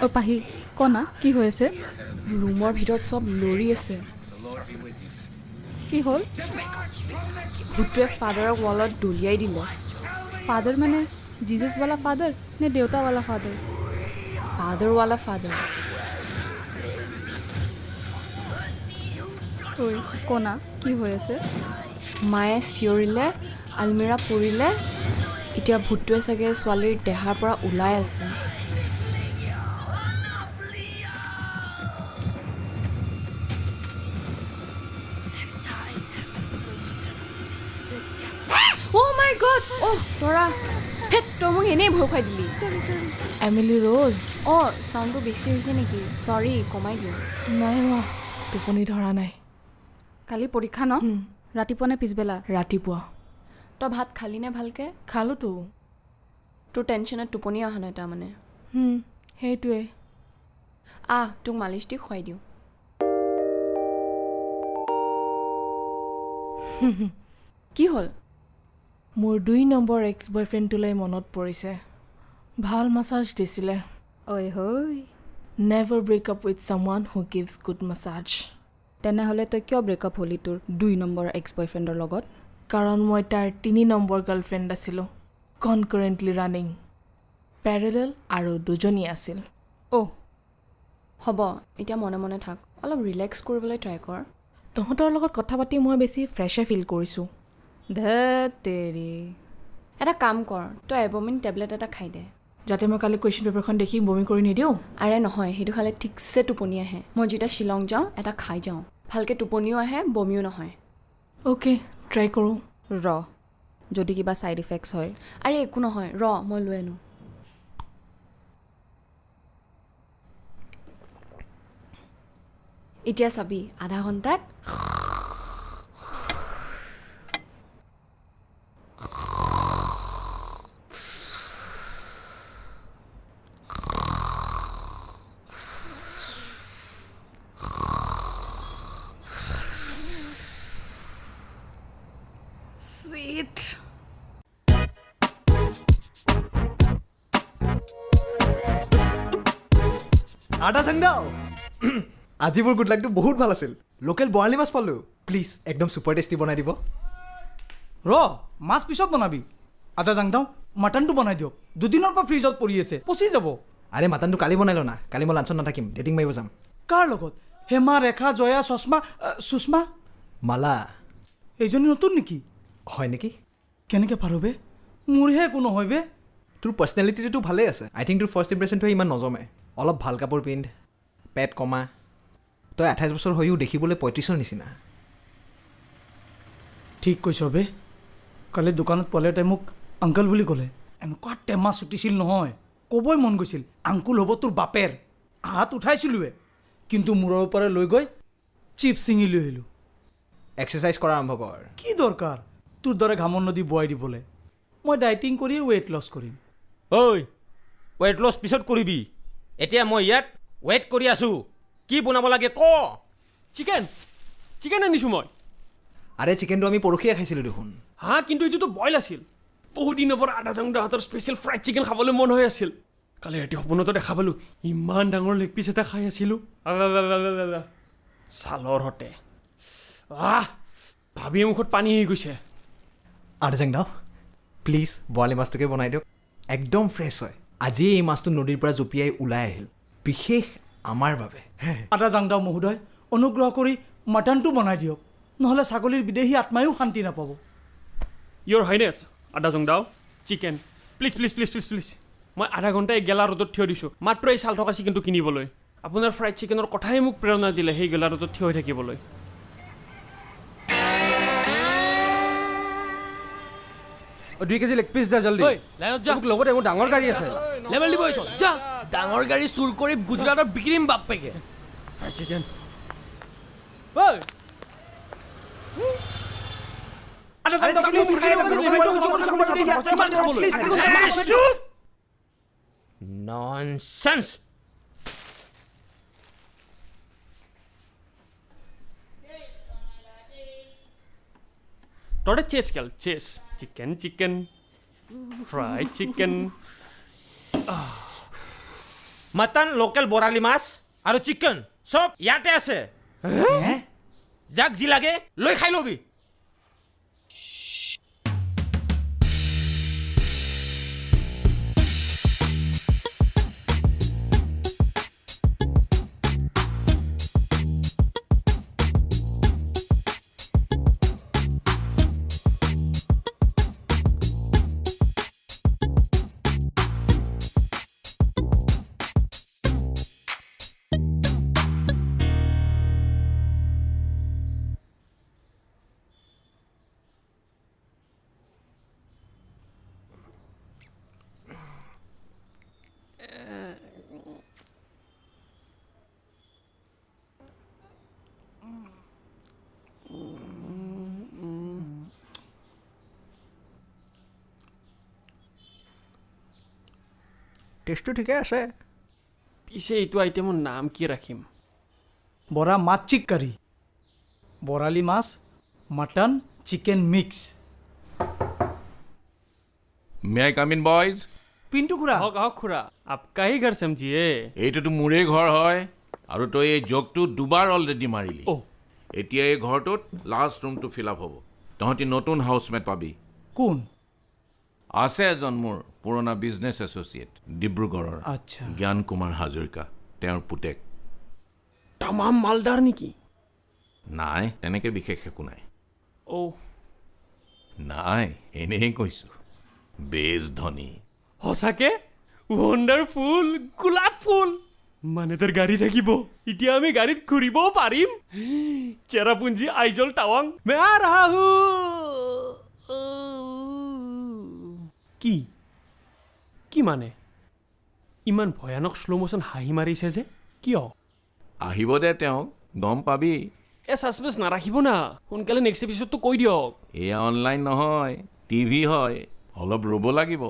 অ' পাহি কনা কি হৈ আছে ৰুমৰ ভিতৰত চব লৰি আছে কি হ'ল ভূতটোৱে ফাদাৰক ৱালত দলিয়াই দিলে ফাদাৰ মানে জিজাছৱালা ফাদাৰ নে দেউতাৱালা ফাদাৰ ফাদাৰৱালা ফাদাৰ ঐ কনা কি হৈ আছে মায়ে চিঞৰিলে আলমিৰা পৰিলে এতিয়া ভূতটোৱে চাগে ছোৱালীৰ দেহাৰ পৰা ওলাই আছে Oh my God! Oh, Dora! Hey, তই মোক এনেই ভয় খুৱাই দিলি এমিলি ৰ'জ অঁ চাউণ্ডটো বেছি হৈছে নেকি চৰি কমাই দিওঁ নাই টোপনি ধৰা নাই কালি পৰীক্ষা ন ৰাতিপুৱা নে পিছবেলা ৰাতিপুৱা তই ভাত খালি নে ভালকৈ খালোতো তোৰ টেনশ্যনত টোপনি অহা নাই তাৰমানে সেইটোৱে তোক মালিচ দি খুৱাই দিওঁ কি হ'ল মোৰ 2 নম্বৰ এক্স বয়ফ্ৰেণ্ডটোলৈ মনত পৰিছে ভাল মাছাজ দিছিলে ঐ হৈ never break up with someone who gives good message তেনেহ'লে তই কিয় ব্ৰেকআপ হ'লি তোৰ 2 নম্বৰ এক্স বয়ফ্ৰেণ্ডৰ লগত কাৰণ মই তাৰ 3 নম্বৰ গাৰ্লফ্ৰেণ্ড আছিলোঁ কনকাৰেণ্টলি ৰানিং পেৰেলেল আৰু দুজনী আছিল হ'ব এতিয়া মনে মনে থাক অলপ ৰিলেক্স কৰিবলৈ ট্ৰাই কৰ তহঁতৰ লগত কথা পাতি মই বেছি ফ্ৰেছে ফিল কৰিছোঁ ধেত তেৰি এটা কাম কৰ তই এবমিন টেবলেট এটা খাই দে যাতে মই কালি কুৱেশ্যন পেপাৰখন দেখি বমি কৰি নিদিওঁ আৰে নহয় সেইটো খালে ঠিকছে টোপনি আহে মই যেতিয়া শ্বিলং যাওঁ এটা খাই যাওঁ ভালকৈ টোপনিও আহে বমিও নহয় অ'কে ট্ৰাই কৰোঁ ৰ যদি কিবা ছাইড ইফেক্টছ হয় আৰে একো নহয় মই লৈ আনো এতিয়া চাবি আধা ঘণ্টাত আটা চাংদাও আজি মোৰ গুড লাকটো বহুত ভাল আছিল লোকেল বৰালি মাছ পালোঁ প্লিজ একদম ছুপাৰ টেষ্টি বনাই দিব মাছ পিছত বনাবি আদা জাংদাও মাটনটো বনাই দিয়ক 2 দিনৰ পৰা ফ্ৰিজত পৰি আছে পচি যাব আৰে মাটনটো কালি বনাই লওঁ না কালি মই লাঞ্চত নাথাকিম ডেটিং মাৰিব যাম কাৰ লগত হেমা ৰেখা জয়া সুষমা মালা এইজনী নতুন নেকি হয় নেকি কেনেকৈ পাৰ বে মোৰহে একো নহয় বে তোৰ পাৰ্চনেলিটিটো ভালেই আছে আই থিংক তোৰ ফাৰ্ষ্ট ইম্প্ৰেশ্যনটোৱে ইমান নজমে অলপ ভাল কাপোৰ পিন্ধ পেট কমা তই 28 বছৰ হৈও দেখিবলৈ 35ৰ নিচিনা ঠিক কৈছ বে কালি দোকানত পোৱালে তাই মোক আংকল বুলি ক'লে এনেকুৱা টেমা চুটিছিল নহয় ক'বই মন গৈছিল আংকুল হ'ব তোৰ বাপেৰ হাত উঠাইছিলোঁৱে কিন্তু মূৰৰ ওপৰে লৈ গৈ চিপ ছিঙি লৈ আহিলোঁ এক্সাৰচাইজ কৰা আৰম্ভ কৰ কি দৰকাৰ তোৰ দৰে ঘামন নদী বোৱাই দিবলৈ মই ডাইটিং কৰি ৱেইট লছ কৰিম ঐ ৱেইট লছ পিছত কৰিবি এতিয়া মই ইয়াত ৱেইট কৰি আছোঁ কি বনাব লাগে ক চিকেন আনিছোঁ মই আৰে চিকেনটো আমি পৰহিয়ে খাইছিলোঁ দেখোন কিন্তু এইটোতো বইল আছিল বহুত দিনৰ পৰা আদা জাংদাৰ হাতৰ স্পেচিয়েল ফ্ৰাইড চিকেন খাবলৈ মন হৈ আছিল কালি ৰাতি সপোনতো দেখা পালোঁ ইমান ডাঙৰ লেগ পিচ এটা খাই আছিলোঁ ছালৰ হতে ভাবিয়ে মুখত পানী আহি গৈছে আটা চাংদাও প্লিজ বৰালি মাছটোকে বনাই দিয়ক একদম ফ্ৰেছ হয় আজি এই মাছটো নদীৰ পৰা জঁপিয়াই ওলাই আহিল বিশেষ আমাৰ বাবে আদা জাংদাও মহোদয় অনুগ্ৰহ কৰি মাটনটো বনাই দিয়ক নহ'লে ছাগলীৰ বিদেহী আত্মায়ো শান্তি নাপাব ইয়'ৰ হাইনেছ আদা জাংদাও chicken please please please please please মই আধা ঘণ্টা এই গেলা ৰ'দত থিয় দিছোঁ মাত্ৰ এই চাল থকা চিকেনটো কিনিবলৈ আপোনাৰ ফ্ৰাইড চিকেনৰ কথাই মোক প্ৰেৰণা দিলে সেই গেলা ৰ'দত থিয় হৈ থাকিবলৈ দুই কেজি লেগ পিচ দে জলদি লগতে মোৰ ডাঙৰ গাড়ী আছে লেভেল দিব যা ডাঙৰ গাড়ী চুৰ কৰি গুজৰাটত বিক্ৰীম বাপ্পেকে ফ্ৰাইড চিকেন ননসেন্স তহঁতে চেছ খেল chess chicken fried chicken mutton local বৰালি মাছ আৰু চিকেন চব ইয়াতে আছে যাক যি লাগে লৈ খাই ল'বি টেষ্টটো ঠিকে আছে পিছে এইটো আইটেমৰ নাম কি ৰাখিম বৰা মাছিক কাৰী বৰালি মাছ mutton chicken mix may I come in boys Pintu খুৰা আহক আহক খুৰা আপকা হি ঘৰ সমঝিয়ে এইটোতো মোৰেই ঘৰ হয় আৰু তই এই জগটো দুবাৰ অলৰেডি মাৰিলি অ' এতিয়া এই ঘৰটোত লাষ্ট ৰুমটো ফিল আপ হ'ব তহঁতি নতুন হাউচমেট পাবি কোন আছে এজন মোৰ পুৰণা বিজনেছ এছ'চিয়েট ডিব্ৰুগড়ৰ আচ্ছা জ্ঞান কুমাৰ হাজৰিকা তেওঁৰ পুতেক তামাম মালদাৰ নেকি নাই তেনেকৈ বিশেষ একো নাই অ' নাই এনেই কৈছোঁ বেজ ধনী সঁচাকে ৱণ্ডাৰফুল গোলাপ ফুল মানে তোৰ গাড়ী থাকিব এতিয়া আমি গাড়ীত ঘূৰিবও পাৰিম চেৰাপুঞ্জী আইজল টাৱাং মে আ ৰাহা হু কি কি মানে ইমান ভয়ানক শ্ল' মোশ্যন হাঁহি মাৰিছে যে কিয় আহিব দে তেওঁক গম পাবি এ ছাছপেঞ্চ নাৰাখিব না সোনকালে নেক্সট এপিছডটো কৈ দিয়ক এয়া অনলাইন নহয় টিভি হয় অলপ ৰ'ব লাগিব